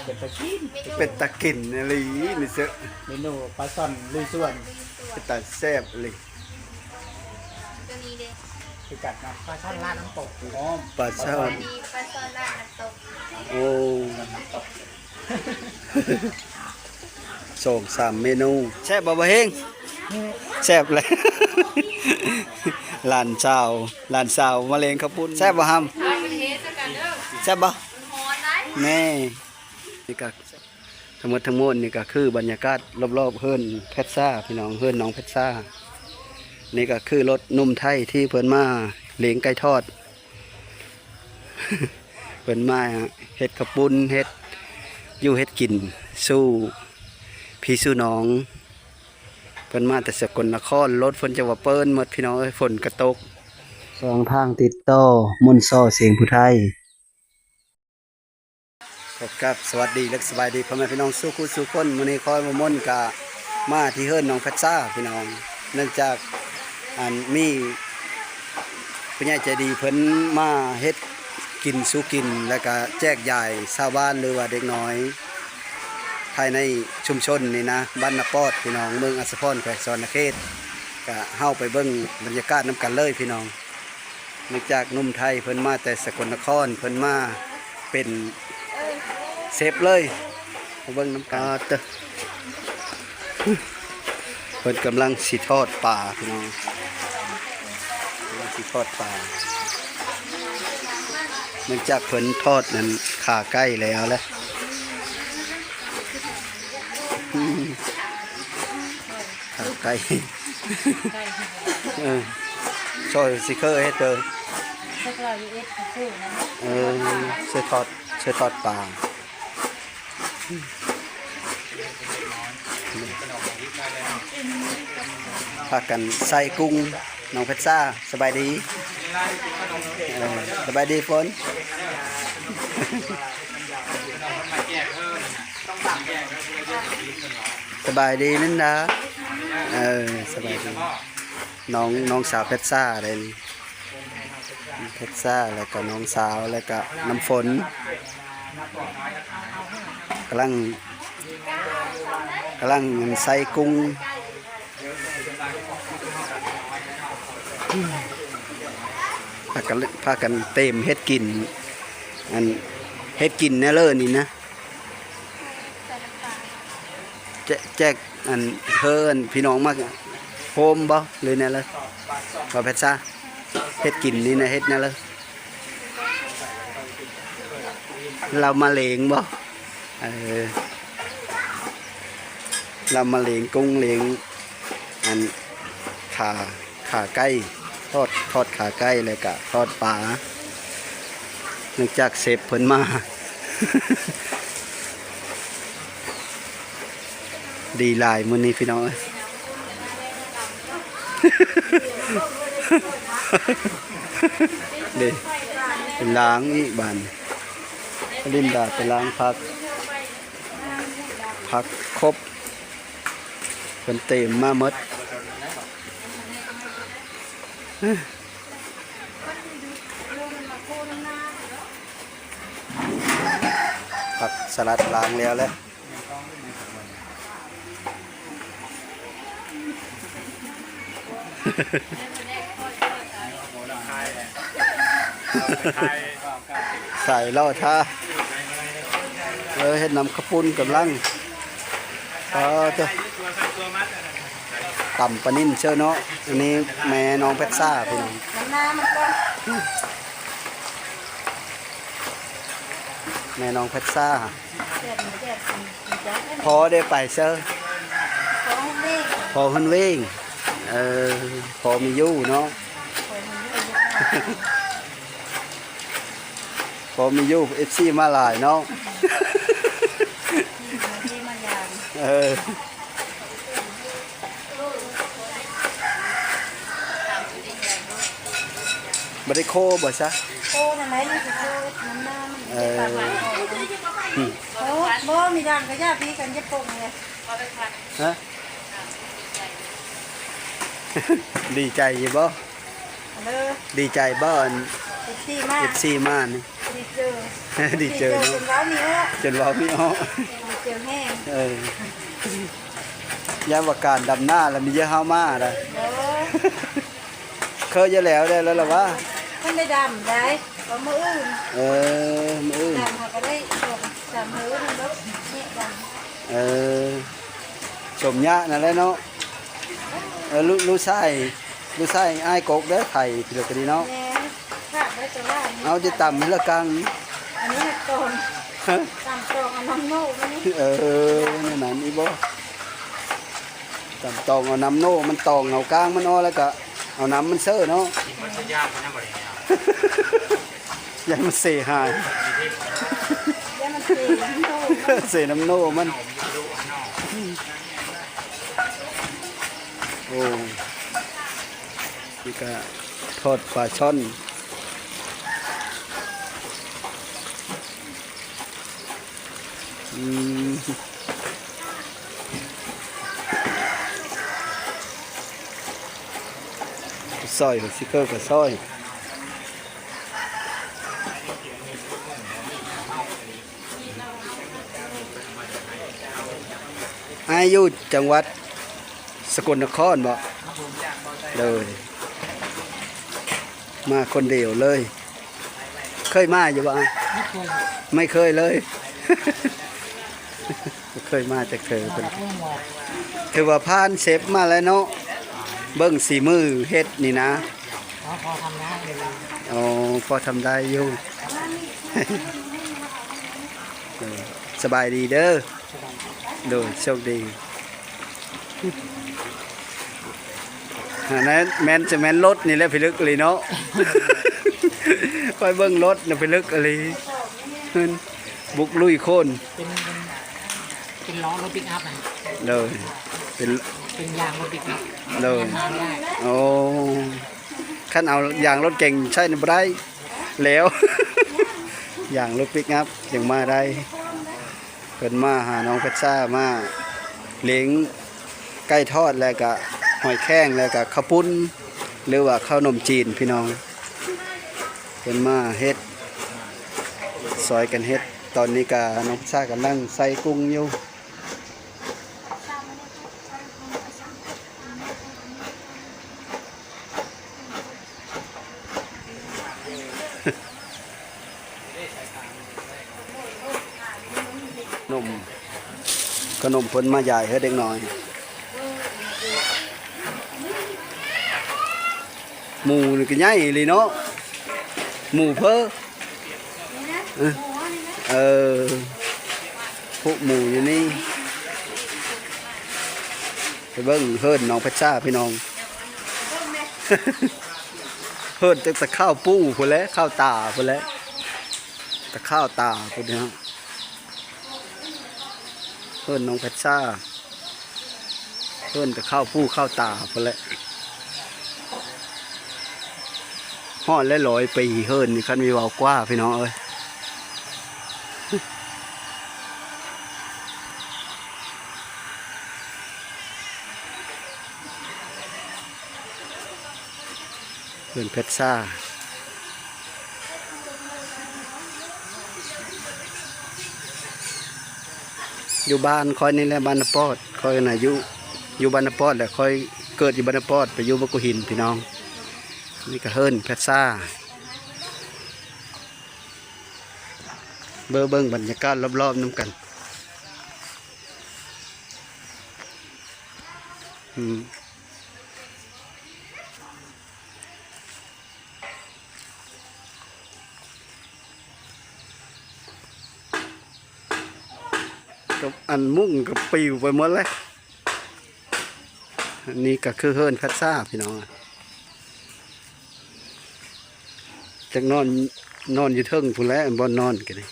เป็นตะกิน เป็นตะกินอะไรนี่เสือ เมนูปลาซ่อนลุยส่วน เป็นตาแซ่บเลย ตัวนี้เด้ พิกัดนะปลาช่อนราดน้ำตกอ๋อ ปลาช่อ อั น นนี้ปลาซอนราดน้ำตก โอ้2-3 เมนูแซ่บบ่เฮงแซ่บเลย หลานสาวมะเร็งข้าวปุ้นแซ่บบ่ฮัม เอาไปเทสกันเด้อ แซ่บบ่ ฮอนได้ แน่นี่ก็ทั้งหมดนี่ก็คือบรรยากาศรอบๆเฮือนเพชรซ่าพี่น้องเฮือนน้องเพชรซ่านี่ก็คือรถนุ่มไทยที่เพิ่นมาเลี้ยงไก่ทอด เพิ่นมาเฮ็ดข้าวปุ้นเฮ็ดอยู่เฮ็ดกินสู้พี่สู้น้องเพิ่นมาแต่สกลนครรถฝนจะว่าเปิ้นหมดพี่น้องเอ้ยฝนกระตกสองทางติดต่อมนต์ซ้อเสียงผู้ไทยครับสวัสดีและสบายดีพ่อแม่พี่น้องสู้คู่สู้คนมื้อนี้คอยมามนต์กะมาที่เฮือนน้องเพชรซ่าพี่น้องเนื่องจากมีผู้ใหญ่ใจดีเพิ่นมาเฮ็ดกินสู้กินแล้วก็แจกจ่ายชาวบ้านหรือว่าเด็กน้อยภายในชุมชนนี่นะบ้านนาปอดพี่น้องเมืองอัสสะพรแขวงสวรรณเขตก็เฮาไปเบิ่งบรรยากาศนํกันเลยพี่น้องเนื่องจากหนุ่มไทยเพิ่นมาแต่สกลนครเพิ่นมาเป็นเซฟเลยมาเบิ่งน้ำกันเพิ่นกำลังสิทอดปลาพี่น้องกำลังสิทอดปลาเนื่องจากเพิ่นทอดนั้นขาใกล้แล้วแหละขาใกล้ช่วยสิเคอร์ให้เธอช่วยทอดปลาพากันใส่กุ้งน้องเพชรซ่าสบายดีสบายดีฝน สบายดีนั่นนะสบายดีน้องสาวเพชรซ่าเลยเพชรซ่าแล้วก็น้องสาวแล้วก็น้ำฝนกำลังใส่กุ้งพากันเต็มเฮ็ดกินอันเฮ็ดกินแน่เลยนี่นะแจกอันเพิ่นพี่น้องมากโฮมบ่เลยแน่เลยบ่เพชรซ่าเฮ็ดกินนี่นะเฮ็ดแน่เลยเรามาเลี้ยงบ่เรามาเลี้ยงกุ้งเลี้ยงอันขาไก่ทอดขาไก่เลยกะทอดปลาเนื่องจากเซฟเพิ่นมา ดีหลายมื้อนี้พี่น้อง เด้เป็นล้างอีกบานลินดาไปล้างพักครบเพิ่นเต็มมาหมดผักสลัดล้างแล้วแหละใส่เหล้าท่าเฮ็ดน้ำข้าวปุ้นกำลังจะต่ำปนิ่นเชื่อเนาะอันนี้แม่น้องเพชรซ่าพี่น้องแม่น้องเพชรซ่าพอได้ไปเชื่อพอหุ่นวิ่งพอมียู่เนาะ พอมียู่FCมาหลายเนาะบ่ได้โคบ่ซะโอ้นั่นไหนนี่คือโคน้ำบ่มีดังก็ย่าพี่กันจะปงไงฮะ ดีใจอยู่บ่ดีใจบ่อัน FC มานี่ ดีเจอ ดีเจอ จ เนาะ นว้าวมีอ้อ จนเว้าไม่ออก ดีเจอแห้ง ยามว่าการดำหน้าแล้วมีเยอะเฮามาได้ เด้อ เคยจะแล้วได้แล้วล่ะว่า มันได้ดำได้ก็มืออื่น มื้ออื่น ดำเขาก็ได้ส่งดำมือมันก็เนี่ยด สมยะนั่นแหละเนาะลูกชายอ้ายกกเด้อไข่พี่ก็ดีเนาะ ำแม่ขาดไว้จะว่า เอาจะต่ำให้ละกัง อันนี้มันตอนตามตรงเอาน้ำโน่มานี่ นั่นน่ะนี่บ่ต่ำตองเอาน้ำโน่มันตองเอากลางมันเอาแล้วก็เอาน้ำมันเซ้อเนาะ มันจะยากกว่านั้นบ่ได้ อย่าให้มันเสหาย แล้วมันตีน้ำโน่ เสน้ำโน่มันโอ้นี่ก็ทอดปลาช่อนซอยซิเกอร์กับซอยอายุจังหวัดสกลนครบ่เลยมาคนเดียวเลย เคยมาอยู่บ่ไม่เคยเลย เคยมาแต่เคยเป็นคือว่าผ่านเซฟมาแล้วเนาะเบิ้งสีมือเฮ็ดนี่นะพอทำได้เลย อ๋อพอทำได้อยู่ สบายดีเด้อโดยโชคดีอันนั้นแม่นจะแม่นรถนี่แหละพิลึกเลยเนาะ คอยเบิ้งรถน่ะพิลึกอะไรบุกลุยโคนเป็นล้อรถปิกอัพนะ เลยเป็นยางรถปิกอัพ เลยโอ้ขั้นเอาอย่างรถเก่งใช่ในไบรแล้ว อย่างรถปิกอัพยังมาได้เพิ่นมาหาน้องเพชรซ่ามาเลี้ยงไก่ทอดแล้วก็หอยแข้งแล้วก็ข้าวปุ้นหรือว่าข้าวนมจีนพี่น้องเพิ่นมาเฮ็ดซอยกันเฮ็ดตอนนี้ก็น้องเพชรซ่ากำลังใส่กุ้งอยู่ ขนมเพิ่นมาใหญ่ให้เด็กน้อยหมูนี่ก็ใหญ่เลยเนาะหมูเพ้อเออพวกหมูอยู่นี่ไปเบิ่งเฮิรนน้องเพชรจ้าพี่น้อง เฮิรนตั้งแต่ข้าวปูพุ่นแหล้วข้าวตาพุ่นแหล้วแต่ข้าวตาพุ่นเนาะเพิ่นน้องเพชรซ่าเพิ่นแต่ข้าวผู้ข้าวตาเพิ่นแหละห่อดและ100 ปีเพิ่นนี่คันมีเว้ากว่าพี่น้องเอ้ยเพิ่นเพชรซ่าอยู่บ้านคอยนี่แหละบ้านนปอดคอยน่ะอยู่บ้านนปอดแหละคอยเกิดอยู่บ้านนปอดไปอยู่บกุหินพี่น้องนี่ก็เฮิรนเพชรซ่าเบิ่งบรรยากาศรอบๆน้ำกันกับอันมุ่งกับปิวไปหมดเลยอันนี้ก็คือเฮิรนเพชรซ่าพี่น้องจากนอนอยู่เทิงพุ่นแล้วบนนอนกันเลย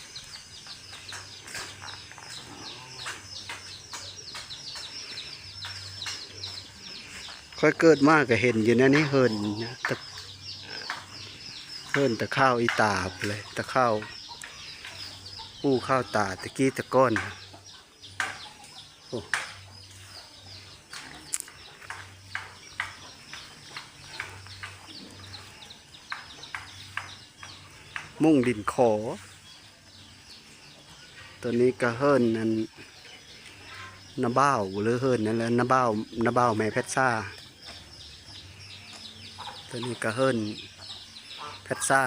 ค่อยเกิดมากก็เห็นอยู่นะนี่เฮิรนนะเฮิรนตะข้าวอีตาเลยตะข้าวปูข้าวตาตะกี้ตะก้อนโอ้ มุ่งดินขอตัวนี้ก็เฮิรนนั่นนาบ้าวหรือเฮิรนนั่นแหละนาบ้าวแม่เพชรซ่าตัวนี้ก็เฮิรนเพชรซ่า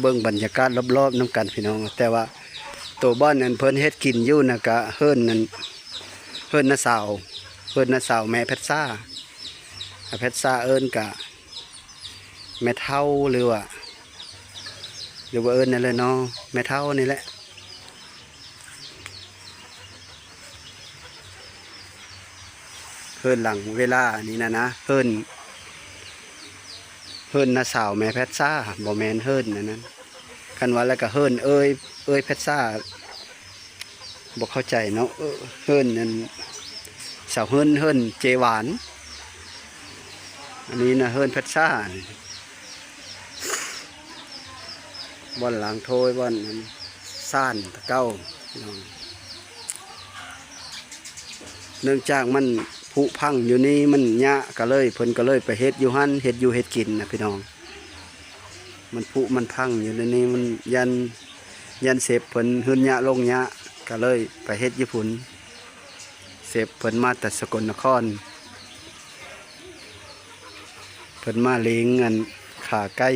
เบิ่งบรรยากาศรอบๆน้ำกันพี่น้องแต่ว่าตัวบ้านนั้นเพิ่นเฮ็ดกินอยู่นะกะเฮิรนนั่นเฮิรนน้าสาวแม่เพชรซ่าเพชรซ่าเอิ้นกะแม่เฒ่าหรือว่าเอิ้นนั่นเลยเนาะแม่เฒ่านี่แหละเฮิรนหลังเวลานี่นะเฮิรนน้าสาวแม่เพชรซ่าบ่แม่นเฮิรนนั่นนั้นคันว่าแล้วก็เฮิรนเอ้ยเพชรซ่าบ่เข้าใจเนาะเฮิรนนั่นสาวเฮิรนเจหวานอันนี้นะเฮิรนเพชรซ่าบ่อนหลังโทยบ่อนซ่านตะเก้าเนื่องจากมันผุพังอยู่นี่มันยะก็เลยเพิ่นก็เลยไปเฮ็ดอยู่หั่นเฮ็ดอยู่เฮ็ดกินนะพี่น้องมันผุมันพังอยู่ในนี้มันยันเสพเพิ่นหื้นยะลงยะก็เลยไปเฮ็ดญี่ปุ่นเสพเพิ่นมาแต่สกลนครเพิ่นมาเลี้ยงอันขาไก่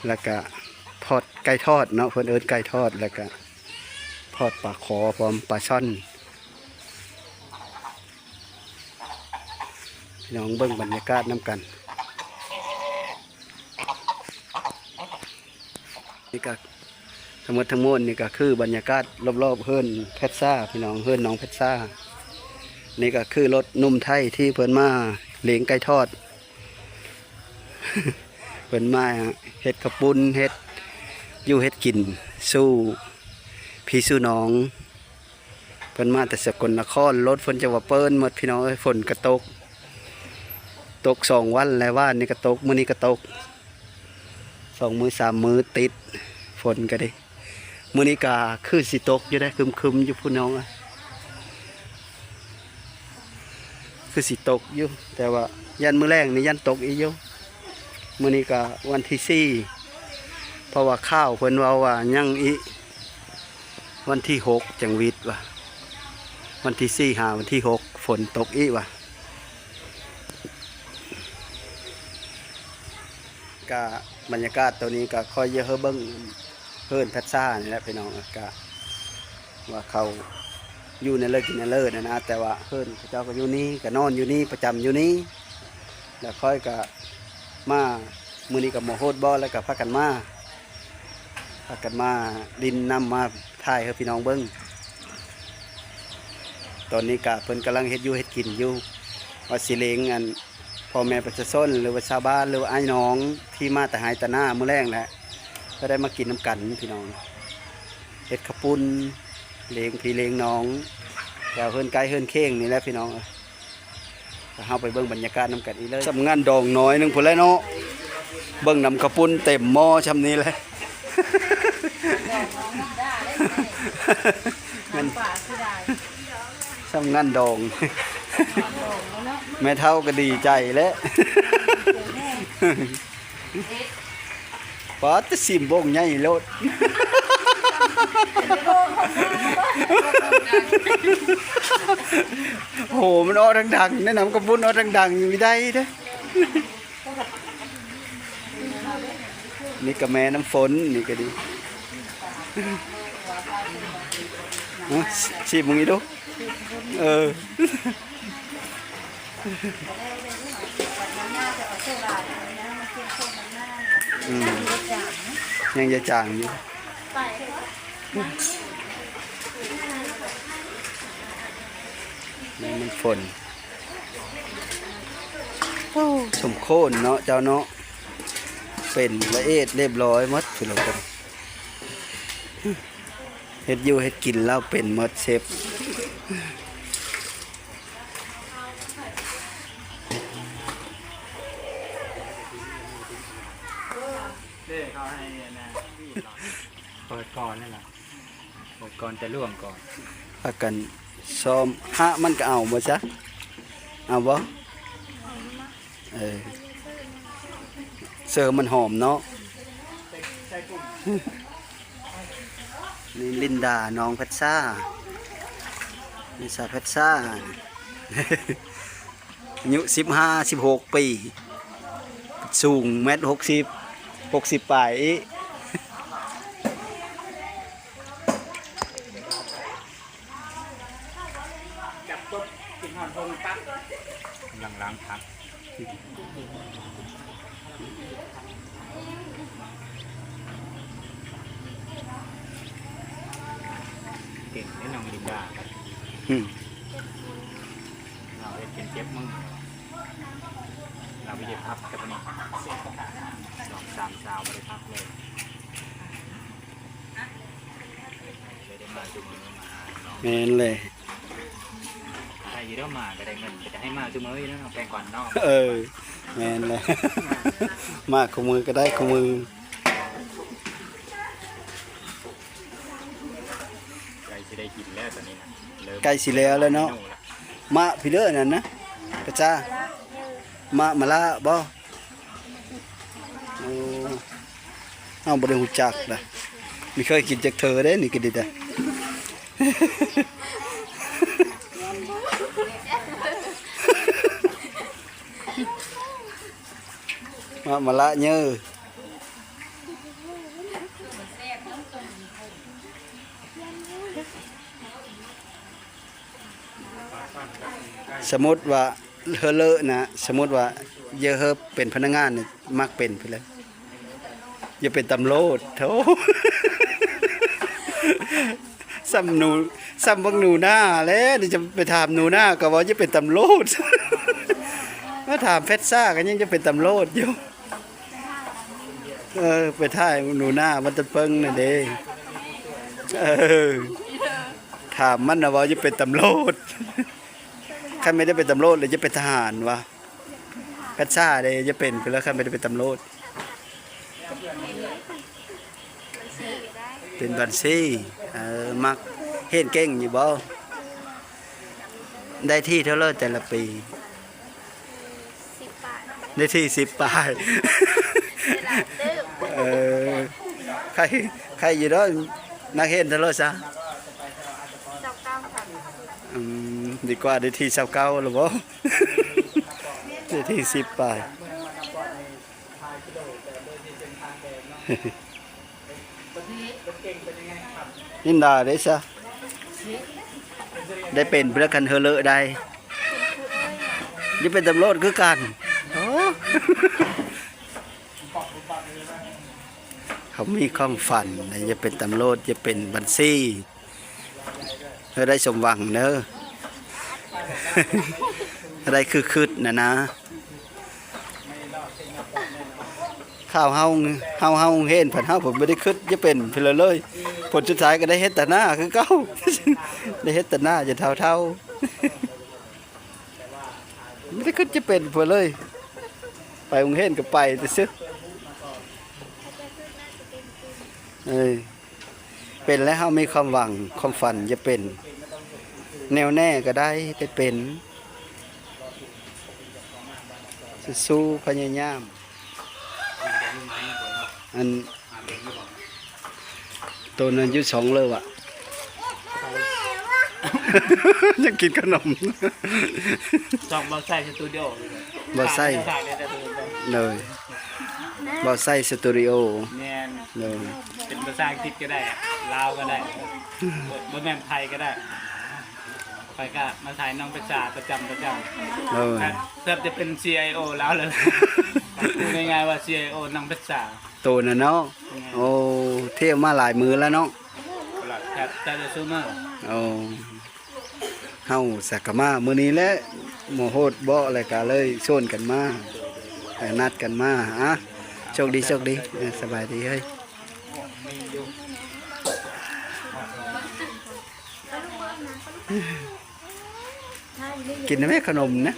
แล้วก็ทอดไก่ทอดเนาะเพิ่นเอิ้นไก่ทอดแล้วก็ทอดปลาขอพร้อมปลาช่อนพี่น้องเบิ่งบรรยากาศน้ำกันนี่ก็ทั้งหมดนี่ก็คือบรรยากาศรอบๆเฮิรนเพชรซ่าพี่น้องเฮิรนน้องเพชรซ่านี่ก็คือรถนุ่มไทยที่เพิ่นมาเลี้ยงไก่ทอด เพิ่นมาเฮ็ดข้าวปุ้นเฮ็ดอยู่เฮ็ดกินสู้พี่สู้น้องเพิ่นมาแต่สกลนครรถฝนจะว่าเปิ้นหมดพี่น้องฝนกระตก2 วันแล้วว่านี่กระตกมื้อนี้กระตก2 มื้อ3 มื้อติดฝนก็ได้มื้อนี้ก็คือสิตกอยู่ได้ครึมๆอยู่พี่น้องคือสิตกอยู่แต่ว่ายันมื้อแรงนี่ยันตกอีกอยู่มื้อนี้ก็วันที่4เพราะว่าข้าวเพิ่นว่ายังอีวันที่6จังวิทย์ว่ะวันที่4หาวันที่6ฝนตกอีกว่ะก็บรรยากาศตัวนี้ก็ค่อยเยอะเบิ่งเฮิรนเพชรซ่านี่แหละพี่น้องก็ว่าเขาอยู่ในเลิศกินในเลิศนะแต่ว่าเฮิรนเจ้าก็อยู่นี่ก็นอนอยู่นี่ประจำอยู่นี่แล้วค่อยก็มามื้อนี้ก็มาโฮดบ่แล้วก็พากันมาดินนำมาถ่ายให้พี่น้องเบิ่งตอนนี้ก็เพิ่นกำลังเฮ็ดอยู่เฮ็ดกินอยู่ว่าสิเลี้ยงอันพ่อแม่ประชาชนหรือว่าชาวบ้านหรือว่าไอ้น้องที่มาแต่หายแต่หน้ามื้อแรกแหละก็ได้มากินน้ำกันพี่น้องเฮ็ดข้าวปุ้นเลี้ยงพี่เลี้ยงน้องแล้วเฮิรนไก่เฮิรนเข่งนี่แหละพี่น้องเฮาไปเบิ่งบรรยากาศน้ำกันอีเลยสำงานดองน้อยนึงพุ่นแหละเนาะเบิ่งน้ำข้าวปุ้นเต็มหม้อชำนี้เลยสำงานดองแม่เฒ่าก็ดีใจแล้วปาดสิมบงใหญ่โลดโหมันอ้อดังๆแนะนำกระปุ้นอ้อดังๆอยู่ได้เด้อนี่ก็แม่น้ำฝนนี่ก็ดีชิมมึงอีดูยังจะจางอยู่นี่มันฝนสมโคนเนาะเจ้าเนาะเป็นละเอียดเรียบร้อยหมดทุกคนเฮ็ดอยู่เฮ็ดกินแล้วเป็นหมดเชฟเปิดก่อนนั่นแหละเปิดก่อนจะล่วงก่อน พากันซ้อมฮะมันก็เอาบ่จ๊ะ เอาบ่เสิร์ฟมันหอมเนาะนี่ลินดาน้องเพชรซ่าลิซ่าเพชรซ่าอายุ15-16 ปีสูง1.60 ปลายอีจับปุ๊บกินหอนทงปั๊บกำลังล้างผักเก่งได้น้องลินดาครับ เราได้เก็บเจ็บมึงเราไม่ได้พับแต่วันนี้2-3 เช้าไม่ได้พับเลยเลยได้มาจุ่มมือมาหาน้อง แม่นเลย ถ้าอยู่ได้มาก็ได้เงินก็จะให้มาจุ่มมืออยู่นะแปลงก่อนนอก แม่นเลย มากของมือก็ได้ของมือ ใกล้จะได้กินแล้วตอนนี้นะเริ่ม ใกล้สิแล้วแล้วเนาะ นู่นละ มาพี่เด้อนั่นนะกระจ้ามาละบ่โอ้เอาบ่ได้ฮู้จักล่ะไม่เคยกินจากเธอเด้นี่ก็ดีแต่ มาละเยอะสมมติว่าเฮอเลอะนะสมมติว่าเยอะเฮอเป็นพนักงานเนี่ยมักเป็นไปเลยอย่าเป็นตำรวจโธ่ ซ้ำหนูซ้ำบักหนูหน้าแล้วเดี๋ยวจะไปถามหนูหน้าก็ว่าจะเป็นตำรวจ มาถามเพชรซ่ากันยังจะเป็นตำรวจอยู่ไปถ่ายหนูหน้ามันจะเปิงน่ะเด้ถามมันนะว่าจะเป็นตำรวจ ข้าไม่ได้เป็นตำรวจเลยจะเป็นทหารวะเพชรซ่าเลยจะเป็นไปแล้วข้าไม่ได้เป็นตำรวจเป็นบัญชีมักเห็นเก่งอยู่บ่ได้ที่เท่าไรแต่ละปี 10 บาท ได้ที่10 ปลาย เวลาตื้อ ใครอยู่ด้อยนักเห็นเท่าไรซะ 29ค่ะ ดีกว่าได้ที่29หรือบ่ ได้ที่10 ปลาย นินดาได้ซะได้เป็นเพื่อกันเฮอเลอะได้ยังเป็นตำรวจคือกันโอ้ เขามีความฝันจะเป็นตำรวจจะเป็นบัญชีเธอได้สมหวังเนอะ อะไรคือคืดนะข้าวเฮาเห็นผัดเฮาผมไม่ได้คืดจะเป็นเพื่อเลยผลสุดท้ายก็ได้เฮ็ดแต่หน้าคือเก้า ได้เฮ็ดแต่หน้าจะเท่า ไม่ได้คืดจะเป็นเพื่อเลยไปองเห็นก็ไปแต่ซื้อเป็นแล้วเฮามีความหวังความฝันจะเป็นแนวแน่ก็ได้เป็นสู้พยายามอันตัวนั้นอายุ2เลยว่ะ ยังกินขนม จองบอลไซสตูดิโอ บ่ใส่เลยบ่ใส่สตูดิโอ แมน เลย เป็นภาษาอังกฤษก็ได้ลาวก็ได้บนแมนไทยก็ได้ไปก็มาถ่ายน้องประชาประจำ เลย เกือบจะเป็น CIO แล้วเลยพูดง่ายๆว่า CIO น้องประชา ตัวน่ะเนาะโอ้เที่ยวมาหลายมือแล้วเนาะ ครับแต่จะซูเมอร์ โอ้เฮาสักกะมามื้อนี้แหละหมู่โฮดบ่อะไรก็เลยชวนกันมานัดกันมาโชคดีสบายดีเฮ้ยกินได้ไหมขนมนะ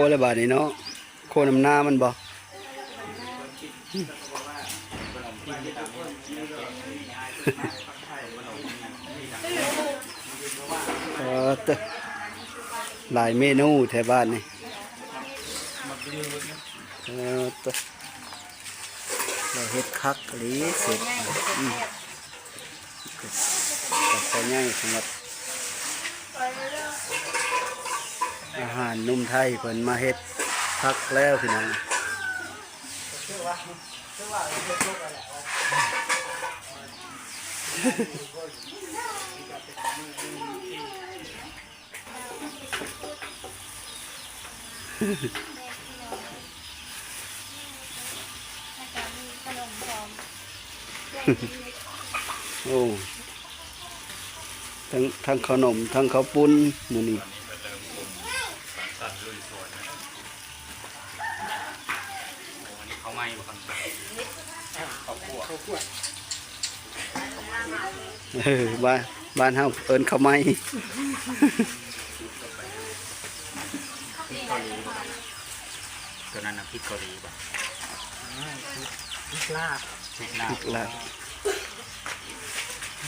แล้วบาดนี้เนาะโคน้ำหน้ามันบ่เตอะหลายเมนูแถวบ้านนี่เตอะเราเฮ็ดคักหรือเสร็จกับข้าวย่างสำหรับอาหารนุ่มไทยเพิ่นมาเฮ็ดคักแล้วพี่น้อง ขนมพร้อม โอ้ทั้งขนมทั้งข้าวปุ้นมื้อนี้ เขาไม่อยู่ครับเขาคั่ว บ้านเฮาเอิ้นข้าวไหม้ ตัวนั้นนะพริกเกาหลีป่ะพริกลาบพริกลา พริ บ กลาบ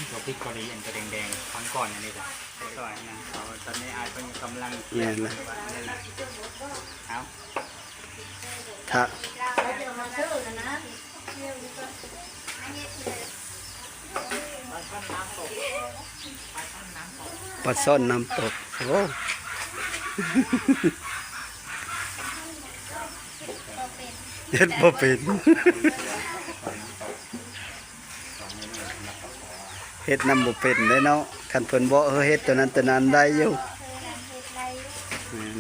ตัวพริกเกาหลีอันตัวแดงๆครั้งก่อนอันนี้จ้ะก่อนนะเขาตอนนี้อาจเป็นกำลัง แม่นละ เอา ทัก แล้วจะมาซื้อกันนะ ปลาซ่อนน้ำตกโอ้เฮ็ดบ่เป็นเฮ็ดนำบ่เป็นเด้เนาะคันเพิ่นบ่เฮ็ดตัวนั้นตัวนั้นได้อยู่แม่น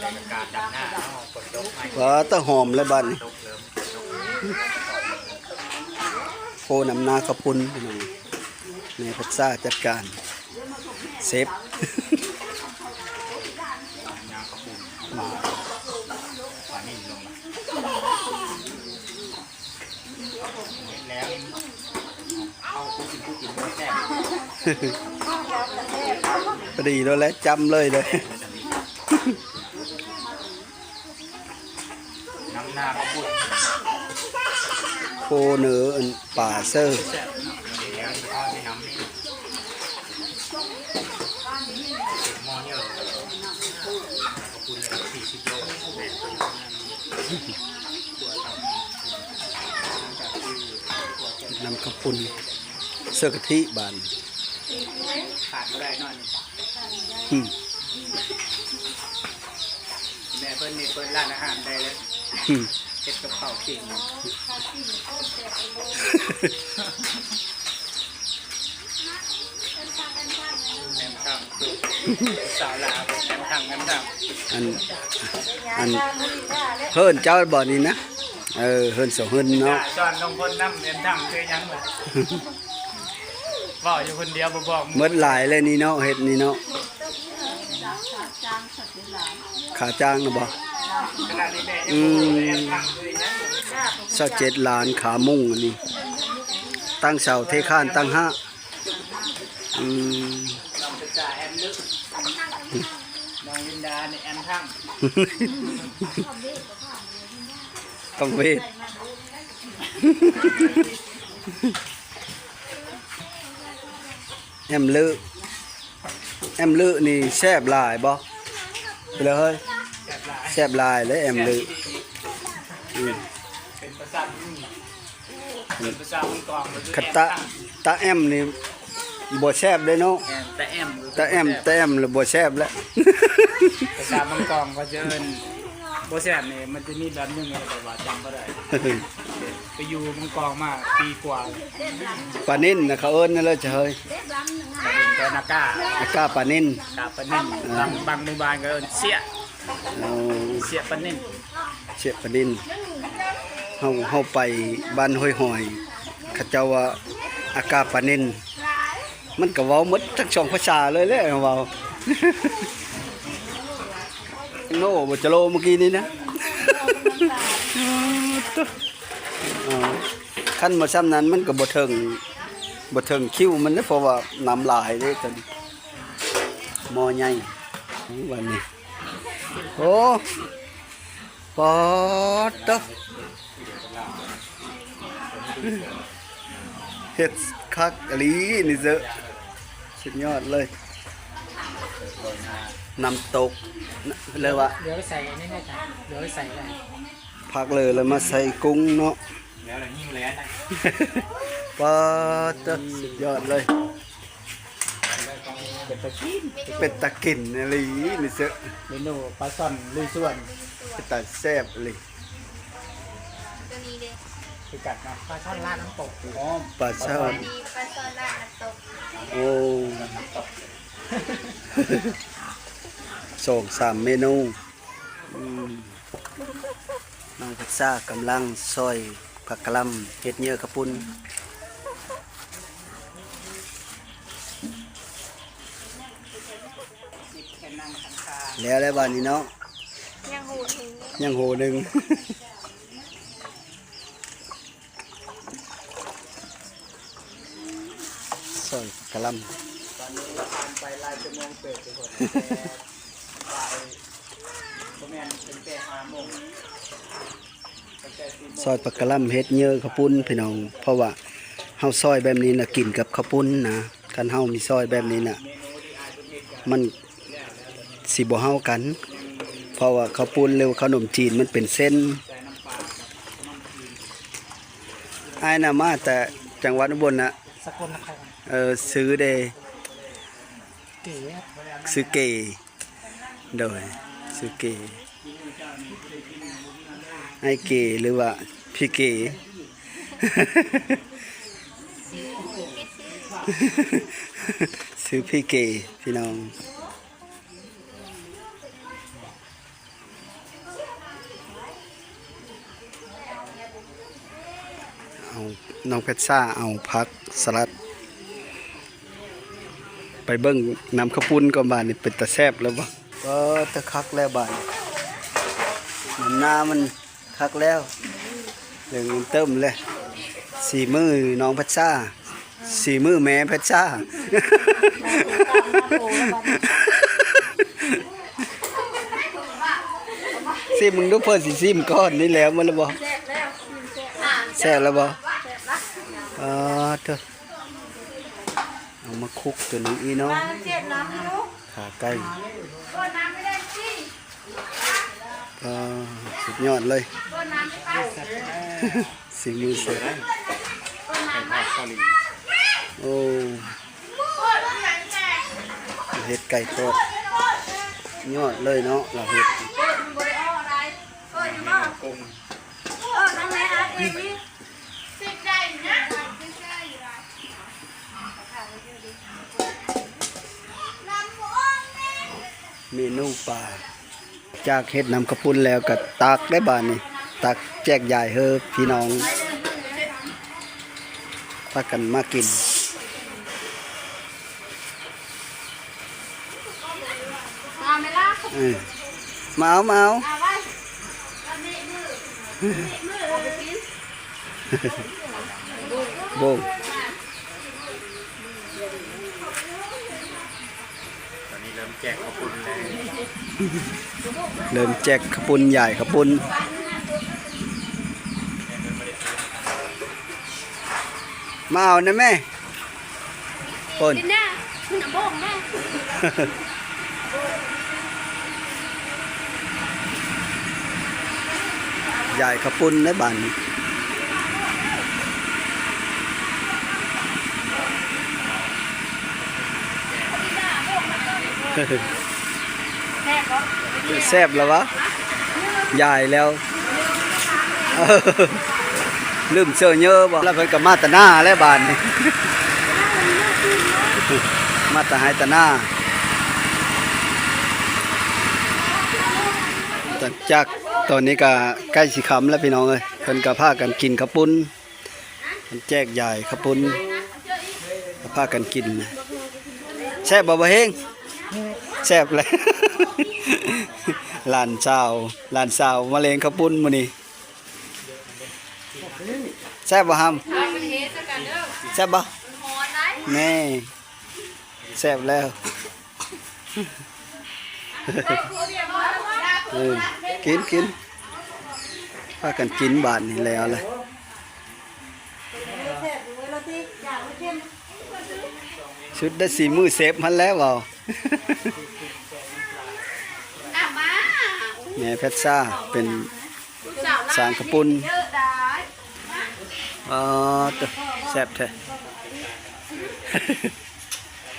บรรยากาศดับหน้าฝนตกไม่ ว่าแตะหอมแล้วบัดนี้ ตกเริ่ม โคน้ำนาข้าวปุ้นพี่น้องแม่พัดซ่าจัดการเซฟ ยางกระปุกปลานิ่มลงมาแล้วเอาผู้กินแซ่บ พอดีแล้วแหละจำเลยเลย น้ำหน้าเขาพูด โคเนื้ออันป่าเซอร์ แซ่บเนาะเดี๋ยวเอาในน้ำนี่เก็บหม้อเนี่ยขอบคุณเลย40 โลน้ำข้าวปุ้นเสื้อกะทิบาน ขาดไม่ได้นอน อืม แม่เพิ่นนี่เพิ่นร้านอาหารได้เลย อืม เก็บกับข้าวกินแอมตั้งสาวลาวแอมตั้งแอมตั้ง อันเฮิ่นเจ้าบ่อนี้นะเฮิ่นสองเฮิ่นเนาะ จอนลงคนน้ำแอมตั้งคือยังล่ะบอกอยู่คนเดียวบ่บอก หมดหลายเลยนี่เนาะเฮ็ดนี่เนาะขาจ้างนะบ่ ขณะนี้แม่ยังบ่รู้เลยแอมตั้งคือยัง 27 ล้านขามุ่งอันนี้ตั้งเสาเทข้านตั้งห้า น้องจะจ่าแอมลึกน้องลินดาในแอมทั้ง ต้องเวทแอมลือนี่แซ่บหลายบ่ไปเลยเฮ้ย แบบหลาย แซ่บหลายเลยแอมลือ เป็นประสาทเป็นประสาทมังกรมันคือ คัต แอม ตาแอมนี่บ่แซ่บเลยเนาะ แต่แอม ตาแอมแล้วบ่แซ่บแล้ว ประสาทมังกรก็จะเอิ้นบ่แซ่บนี่มันจะมีแบบนึงแต่ว่าจำบ่ได้ไปอยู่มังกรมาปีกว่า ปลานิ่นนะเขาเอิ้นนั่นเลยเฉย เป็นตัวนาก้า อากาปลานิ่น กาปะนิ่นบางหมู่บ้านก็เอิ้นเสีย เอา เสียปะนิ่น เชี่ยปลานิ่นเฮาไปบ้านห้วยหอยเขาเจ้าว่าอากาปลานิ่นมันก็เว้าหมดทั้งสองภาษาเลยแหละเว้า โน่บ่จะโลเมื่อกี้นี้นะอ๋อคันบ่ซ้ำนั้นมันก็บ่ถึง บ่ถึงคิวมันเด้อเพราะว่าน้ำลายเด้ตอนนี้หม้อใหญ่วันนี้โอ้ปอดเด้อเฮ็ดคักอีหลีนี่เด้อสุดยอดเลยน้ำตกเลยว่า เดี๋ยวใส่นี่ได้จ้ะเดี๋ยวใส่ได้ พักเลยแล้วมาใส่กุ้งเนาะ แล้วอะไรยิ่งแล้วนะ ปาดสุดยอดเลย เป็นตะกี้ เป็ดตะกินอะไรนี่เสือ เมนูปลาซ่อนลุยส่วน เป็ดตาแซ่บเลย ตัวนี้เด้ คือกัดนะปลาซ่อนราดน้ำตกอ๋อ ปลาช่อน มีปลาซอล่าน้ำตก โอ้2-3 เมนูน้องพัชชากำลังซอยผักกะหล่ำเฮ็ดเนื้อกระปุ้นแล้วบ้านนี้เนาะ ยังหูถึง ยังโหหนึ่ง ซอยผักกะหล่ำ ตอนนี้ผ่านไปหลายชั่วโมงเปิดทุกคนบ่ายประมาณเป็นแต่5 โมงตั้งแต่4 โมง ซอยผักกะหล่ำเฮ็ดเนื้อกระปุ้นพี่น้อง เพราะว่าเฮาซอยแบบนี้น่ะกินกับข้าวปุ้นนะคันเฮามีซอยแบบนี้น่ะมันสิบ่เฮากัน เพราะว่าข้าวปุ้นหรือว่าขนมจีนมันเป็นเส้นอ้ายน่ะมาแต่จังหวัดอุบลน่ะ สกลนคร ซื้อได้ เก๋ครับ ซื้อเกโดยซื้อเกไอ้เกหรือว่าพี่เก ซื้อพี่เกพี่น้องเอาน้องเพชรซ่าเอาพักสลัด ไปเบิ้งน้ำข้าวปุ้นก็บานนี่เป็นตะแซบแล้วบ่ก็ตะคักแล้วบานน้ำหน้ามันคักแล้วเรื่องมันเติมเลยสีมือน้องเพชรซ่าสีมือแม่เพชรซ่า ซิมึงดูเพิ่นสิซิมก้อนนี่แล้วมันแล้วบ่แซ่บแล้วบ่อ๋อเถอะเอามาคลุกตัวนี้อีเนาะ เจ็บน้ำลูก ขาไก่ ก้นน้ำไม่ได้สิ ก็สุดยอดเลย ก้นน้ำไม่ไป สีมือเสือ ก้นน้ำไม่ โอ้ ก้นน้ำไม่แตก เฮ็ดไก่ทอดยอดเลยเนาะเราเฮ็ด ก้นบริโภคอะไรก้นอยู่บ้านก้นน้ำไหนฮะเอ็มนี่สิบใจนะสิบใจอยู่ไรน้ำบ้องนี่ เมนูปลาจากเฮ็ดน้ำกระปุ้นแล้วก็ตักได้บานนี่ตักแจกยายเฮอพี่น้องพากันมากิน มาไหมล่ะ มาเอามาเอา เอาไว้เอาเด็กมือเอาไปกิน โบง ตอนนี้เริ่มแจกข้าวปุ้นแล้ว เริ่มแจกขปุ้นใหญ่ขปุ้นมาเอานะแม่ปน กินแน่คุณน้ำบ้องแม่ ใหญ่ขปุ้นในบ้าน แม่ก็ แซ่บแล้ววะใหญ่แล้วลืมเสื้อเยอะบ่แล้วเพิ่นก็มาแตะหน้าแล้วบ้านนี่ มาแตะหายแตะหน้าจากตอนนี้ก็ใกล้สิค่ำแล้วพี่น้องเอ้ยเพิ่นก็พากันกินข้าวปุ้นเพิ่นแจกใหญ่ข้าวปุ้นก็พากันกินแซ่บบ่บ่เฮงแซ่บเลย หลานสาวมะเร็งข้าวปุ้นมื้อนี้แซ่บบ่ฮัมแซ่บบ่ แม่แซ่บแล้วเออกินพากันกินบาทนี่แล้วเลยชุดได้สีมือเซฟมันแล้วเปล่า มา แม่เพชรซ่าเป็นสางกระปุน เยอะได้ อ๋อตัวแซ่บแท้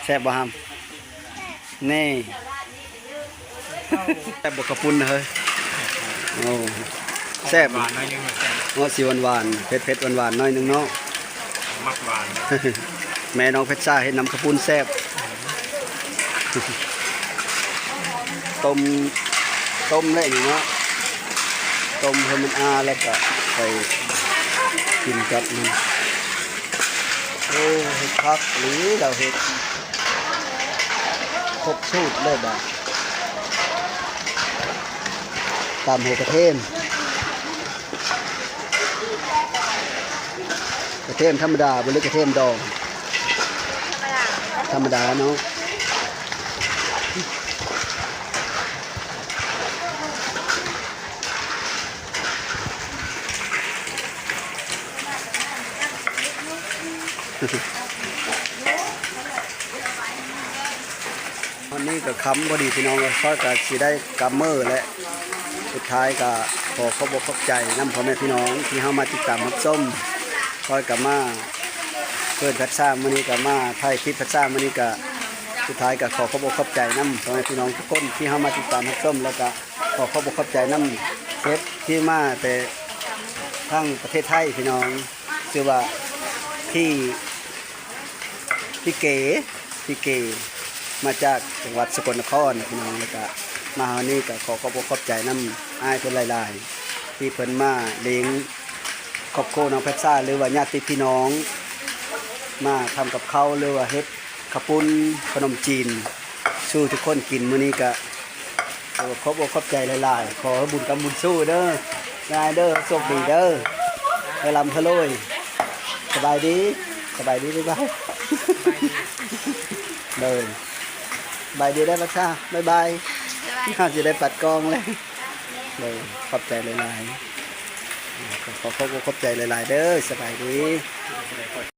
แซ่บบ่ฮามนี่แซ่บบ่กระปุนเฮ้ยโอ้แซ่บ หวานหน่อยนึงแซ่บ เงาะสีหวานๆเผ็ดๆหวานๆหน่อยหนึงเนาะ มักหวาน แม่น้องเพชรซ่าเฮ็ดน้ำกระปุนแซ่บ ต้มเลยนี่เนาะต้มให้มันอาแล้วก็ไปกินกับมันโอ้เฮ็ดคักหรือเราเฮ็ดครบสูตรเลยบ่ะตามหัวกระเทียมธรรมดาบ่หรือกระเทียมดองธรรมดาเนาะ วันนี้ก็ค้ำพอดีพี่น้องเลยเพราะก็สิได้กัมเมอร์และสุดท้ายก็ขอขอบอกขอบใจน้ำพ่อแม่พี่น้องที่เข้ามาติดตามรับชมคอยกับมาเพื่อนพัชชามื้อนี้กับมาไทยคลิปพัชชามื้อนี้ก็สุดท้ายก็ขอขอบอกขอบใจน้ำพ่อแม่พี่น้องทุกคนที่เข้ามาติดตามรับชมแล้วก็ขอขอบอกขอบใจน้ำเชฟที่มาแต่ทั้งประเทศไทยพี่น้องชื่อว่าพี่เก๋มาจากจังหวัดสกลนครพี่น้องแล้วก็มาวันนี้ก็ขอขอบใจน้ำอ้ายเพิ่นหลายๆที่เพิ่นมาเลี้ยงครอบครัวน้องเพชรซ่าหรือว่าญาติพี่น้องมาทำกับข้าวหรือว่าเฮ็ดข้าวปุ้นขนมจีนสู้ทุกคนกินมื้อนี้ก็ขอบใจหลายๆขอให้บุญกำบุญสู้เด้องายเด้อโชคดีเด้อให้ลำทะโลยสบายดีบ๊ายบายเลยบายดีได้ปะค่ะบ๊ายบายน่าจะได้ปัดกองเลยขอบใจหลายๆขอบใจหลายๆเด้อสบายดี